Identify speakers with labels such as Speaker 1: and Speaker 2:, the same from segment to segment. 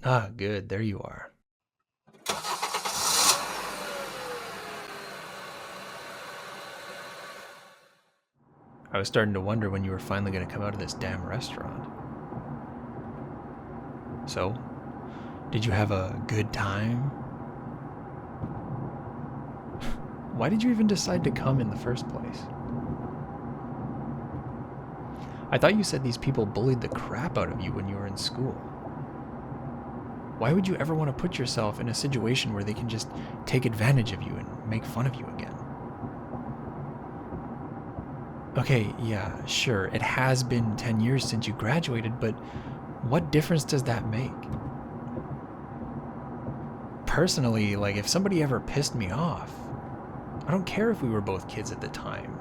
Speaker 1: Ah, good. There you are. I was starting to wonder when you were finally going to come out of this damn restaurant. So, did you have a good time? Why did you even decide to come in the first place? I thought you said these people bullied the crap out of you when you were in school. Why would you ever want to put yourself in a situation where they can just take advantage of you and make fun of you again? Okay, yeah, sure, it has been 10 years since you graduated, but what difference does that make? Personally, like, if somebody ever pissed me off, I don't care if we were both kids at the time,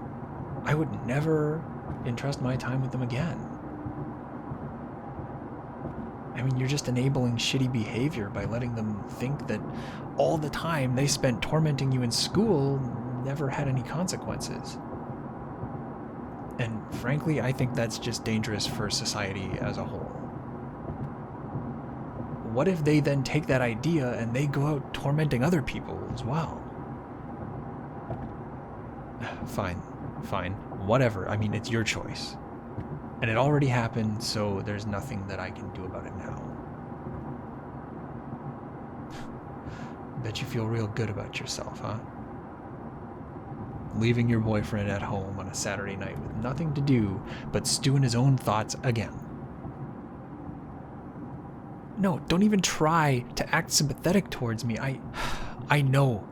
Speaker 1: I would never entrust my time with them again. I mean, you're just enabling shitty behavior by letting them think that all the time they spent tormenting you in school never had any consequences. And frankly, I think that's just dangerous for society as a whole. What if they then take that idea and they go out tormenting other people as well? Fine, whatever. I mean, it's your choice. And it already happened, so there's nothing that I can do about it now. Bet you feel real good about yourself, huh? Leaving your boyfriend at home on a Saturday night with nothing to do but stew in his own thoughts again. No, don't even try to act sympathetic towards me. I know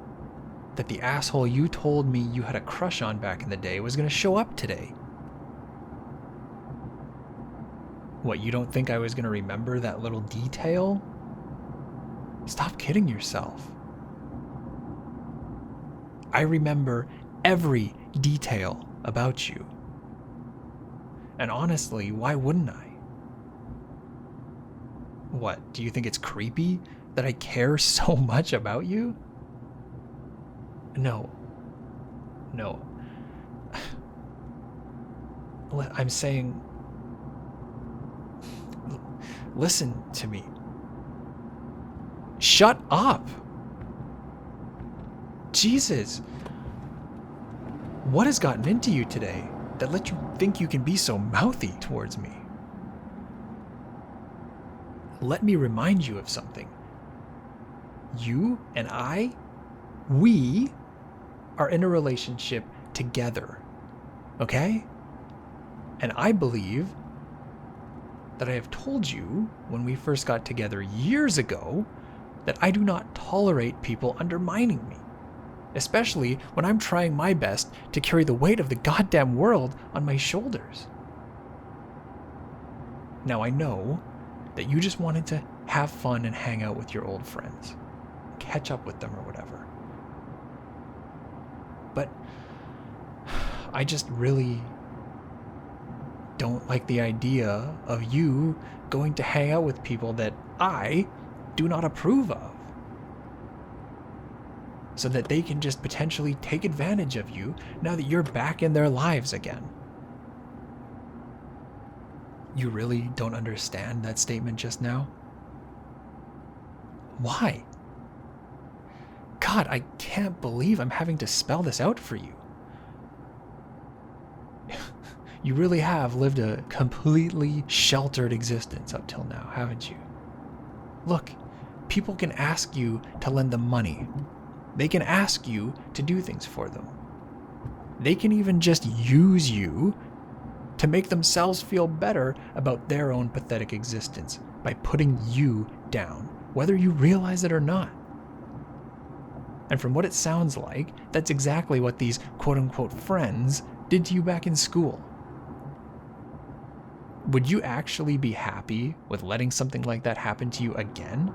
Speaker 1: that the asshole you told me you had a crush on back in the day was going to show up today. What, you don't think I was going to remember that little detail? Stop kidding yourself. I remember every detail about you. And honestly, why wouldn't I? What, do you think it's creepy that I care so much about you? No. I'm saying, listen to me. Shut up. Jesus. What has gotten into you today that let you think you can be so mouthy towards me? Let me remind you of something. You and I, we are in a relationship together, okay? And I believe that I have told you when we first got together years ago that I do not tolerate people undermining me, especially when I'm trying my best to carry the weight of the goddamn world on my shoulders. Now I know that you just wanted to have fun and hang out with your old friends, catch up with them or whatever. But I just really don't like the idea of you going to hang out with people that I do not approve of, so that they can just potentially take advantage of you now that you're back in their lives again. You really don't understand that statement just now? Why? God, I can't believe I'm having to spell this out for you. You really have lived a completely sheltered existence up till now, haven't you? Look, people can ask you to lend them money. They can ask you to do things for them. They can even just use you to make themselves feel better about their own pathetic existence by putting you down, whether you realize it or not. And from what it sounds like, that's exactly what these quote-unquote friends did to you back in school. Would you actually be happy with letting something like that happen to you again?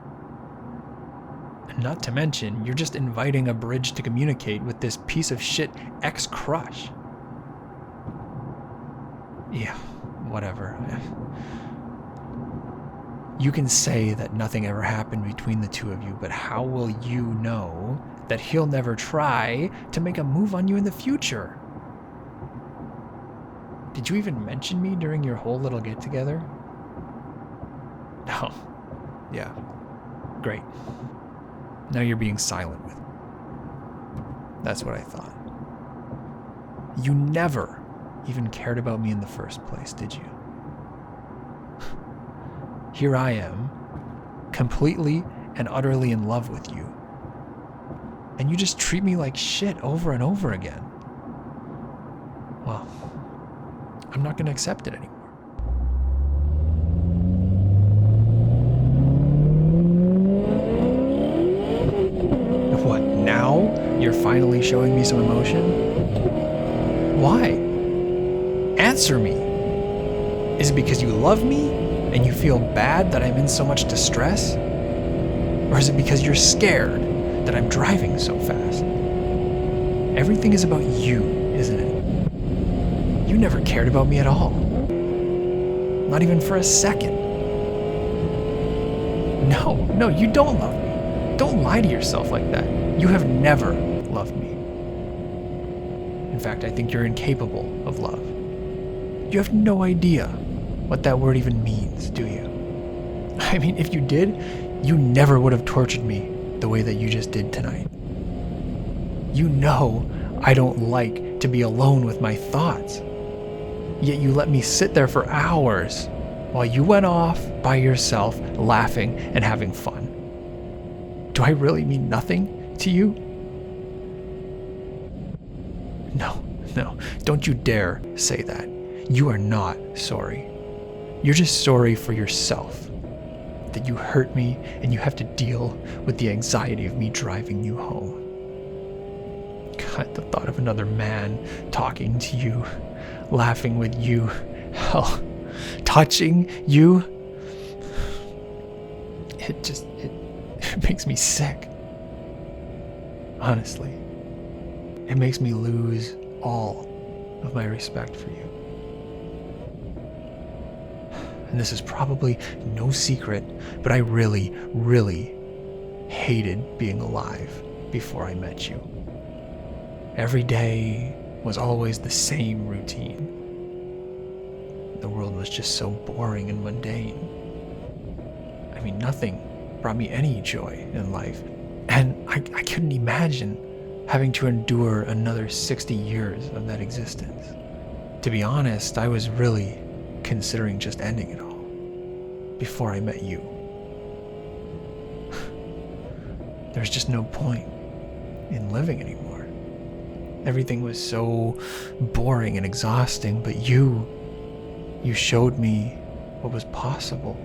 Speaker 1: And not to mention, you're just inviting a bridge to communicate with this piece of shit ex-crush. Yeah, whatever. You can say that nothing ever happened between the two of you, but how will you know that he'll never try to make a move on you in the future? Did you even mention me during your whole little get-together? No. Yeah. Great. Now you're being silent with me. That's what I thought. You never even cared about me in the first place, did you? Here I am, completely and utterly in love with you. And you just treat me like shit over and over again. Well, I'm not going to accept it anymore. What, now you're finally showing me some emotion? Why? Answer me. Is it because you love me and you feel bad that I'm in so much distress? Or is it because you're scared that I'm driving so fast? Everything is about you, isn't it? You never cared about me at all. Not even for a second. No, you don't love me. Don't lie to yourself like that. You have never loved me. In fact, I think you're incapable of love. You have no idea what that word even means, do you? I mean, if you did, you never would have tortured me the way that you just did tonight. You know I don't like to be alone with my thoughts. Yet you let me sit there for hours while you went off by yourself, laughing and having fun. Do I really mean nothing to you? No, don't you dare say that. You are not sorry. You're just sorry for yourself. That you hurt me and you have to deal with the anxiety of me driving you home. God, the thought of another man talking to you, laughing with you, hell, touching you, it makes me sick. Honestly, it makes me lose all of my respect for you. And this is probably no secret, but I really, really hated being alive before I met you. Every day was always the same routine. The world was just so boring and mundane. I mean, nothing brought me any joy in life. And I couldn't imagine having to endure another 60 years of that existence. To be honest, I was really considering just ending it all before I met you. There's just no point in living anymore. Everything was so boring and exhausting, but you showed me what was possible.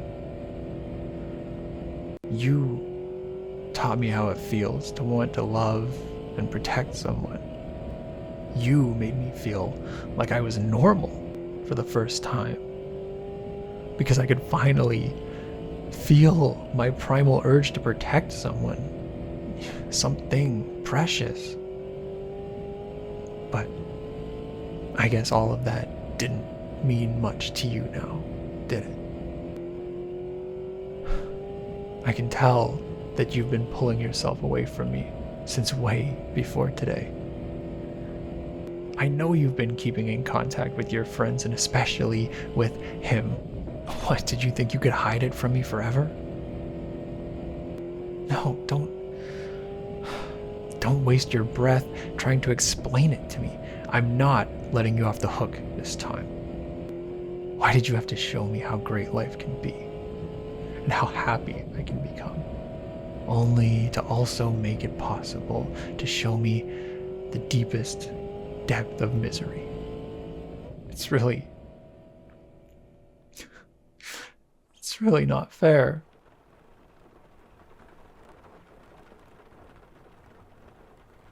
Speaker 1: You taught me how it feels to want to love and protect someone. You made me feel like I was normal for the first time, because I could finally feel my primal urge to protect someone, something precious. But I guess all of that didn't mean much to you now, did it? I can tell that you've been pulling yourself away from me since way before today. I know you've been keeping in contact with your friends, and especially with him. What, did you think you could hide it from me forever? No, don't waste your breath trying to explain it to me. I'm not letting you off the hook this time. Why did you have to show me how great life can be and how happy I can become, only to also make it possible to show me the deepest depth of misery? It's really not fair.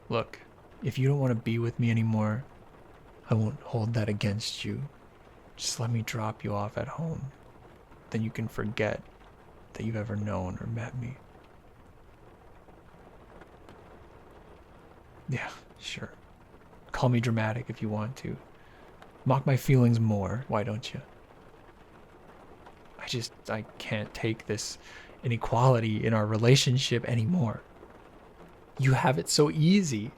Speaker 1: Look, if you don't want to be with me anymore, I won't hold that against you. Just let me drop you off at home. Then you can forget that you've ever known or met me. Yeah, sure. Call me dramatic if you want to. Mock my feelings more, why don't you? I can't take this inequality in our relationship anymore. You have it so easy.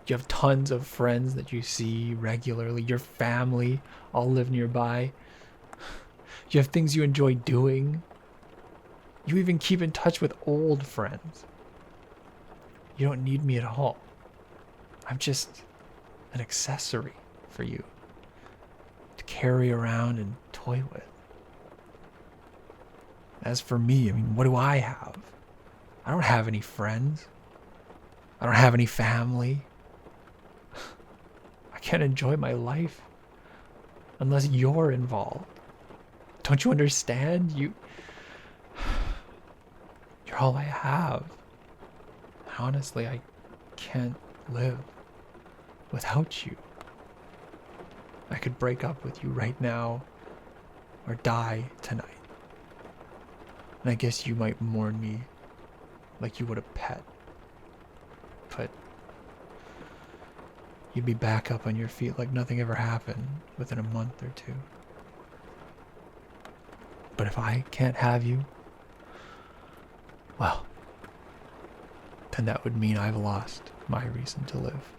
Speaker 1: You have tons of friends that you see regularly. Your family all live nearby. You have things you enjoy doing. You even keep in touch with old friends. You don't need me at all. I'm just an accessory for you to carry around and toy with. As for me, I mean, what do I have? I don't have any friends. I don't have any family. I can't enjoy my life unless you're involved. Don't you understand? You're all I have. Honestly, I can't live without you. I could break up with you right now or die tonight. And I guess you might mourn me like you would a pet. But you'd be back up on your feet like nothing ever happened within a month or two. But if I can't have you, well, then that would mean I've lost my reason to live.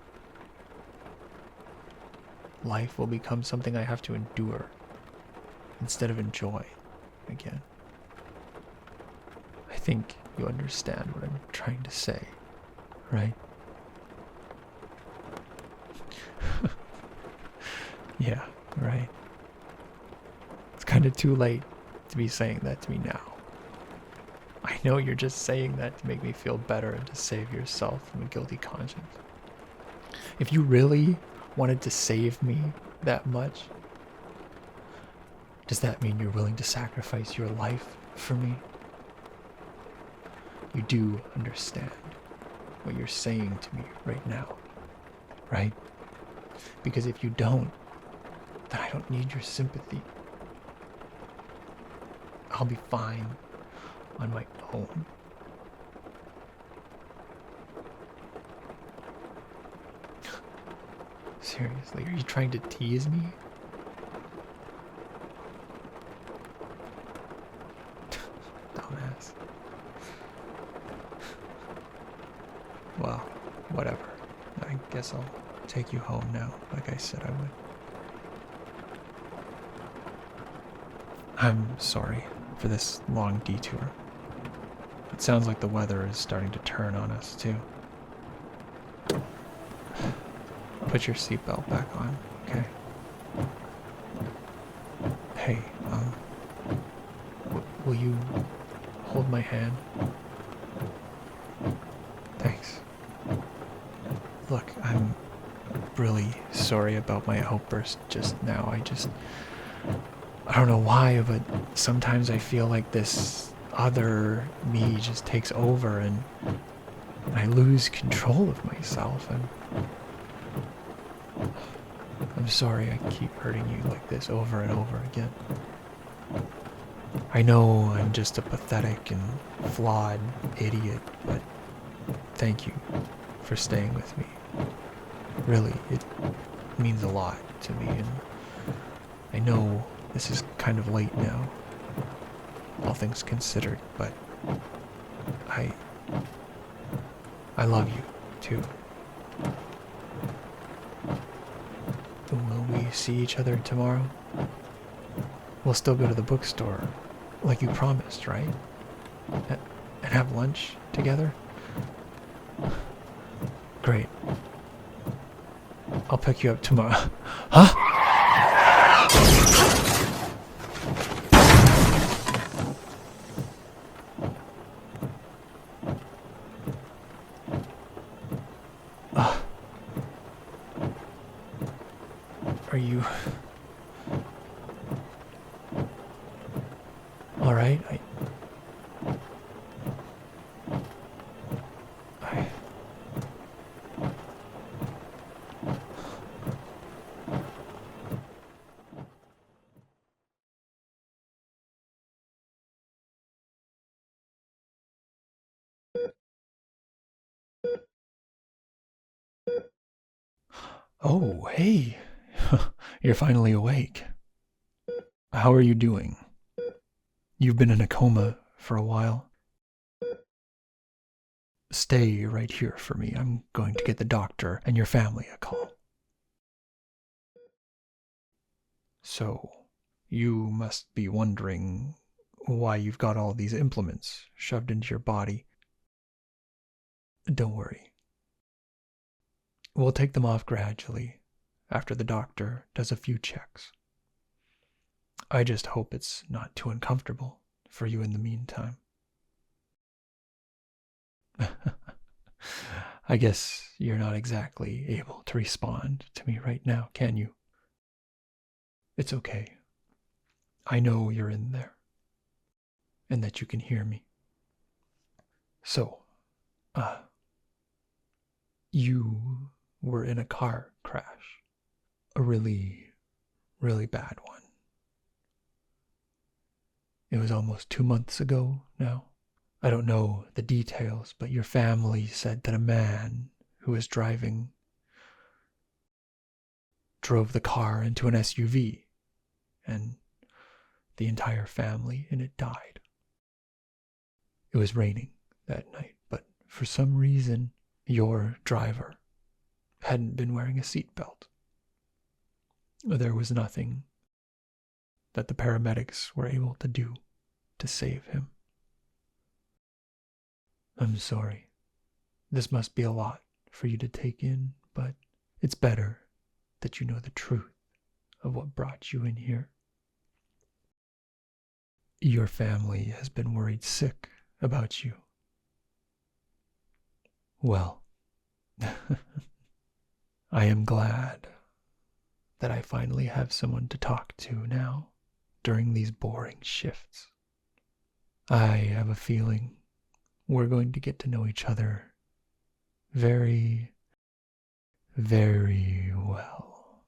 Speaker 1: Life will become something I have to endure instead of enjoy again. I think you understand what I'm trying to say, right? Yeah, right. It's kind of too late to be saying that to me now. I know you're just saying that to make me feel better and to save yourself from a guilty conscience. If you really wanted to save me that much, does that mean you're willing to sacrifice your life for me? You do understand what you're saying to me right now, right? Because if you don't, then I don't need your sympathy. I'll be fine on my own. Seriously, are you trying to tease me? Dumbass. Well, whatever. I guess I'll take you home now, like I said I would. I'm sorry for this long detour. It sounds like the weather is starting to turn on us, too. Put your seatbelt back on, okay? Hey, will you hold my hand? Thanks. Look, I'm really sorry about my outburst just now. I don't know why, but sometimes I feel like this other me just takes over and I lose control of myself. And I'm sorry I keep hurting you like this over and over again. I know I'm just a pathetic and flawed idiot, but thank you for staying with me. Really, it means a lot to me, and I know this is kind of late now, all things considered, but I love you, too. Will we see each other tomorrow? We'll still go to the bookstore, like you promised, right? And have lunch together? Great. I'll pick you up tomorrow. Huh? Are you all right? I Oh, hey. You're finally awake. How are you doing? You've been in a coma for a while. Stay right here for me. I'm going to get the doctor and your family a call. So, you must be wondering why you've got all these implements shoved into your body. Don't worry. We'll take them off gradually after the doctor does a few checks. I just hope it's not too uncomfortable for you in the meantime. I guess you're not exactly able to respond to me right now, can you? It's okay. I know you're in there and that you can hear me. So, you were in a car crash. A really, really bad one. It was almost 2 months ago now. I don't know the details, but your family said that a man who was driving drove the car into an SUV, and the entire family in it died. It was raining that night, but for some reason, your driver hadn't been wearing a seatbelt. There was nothing that the paramedics were able to do to save him. I'm sorry. This must be a lot for you to take in, but it's better that you know the truth of what brought you in here. Your family has been worried sick about you. Well, I am glad that I finally have someone to talk to now during these boring shifts. I have a feeling we're going to get to know each other very, very well.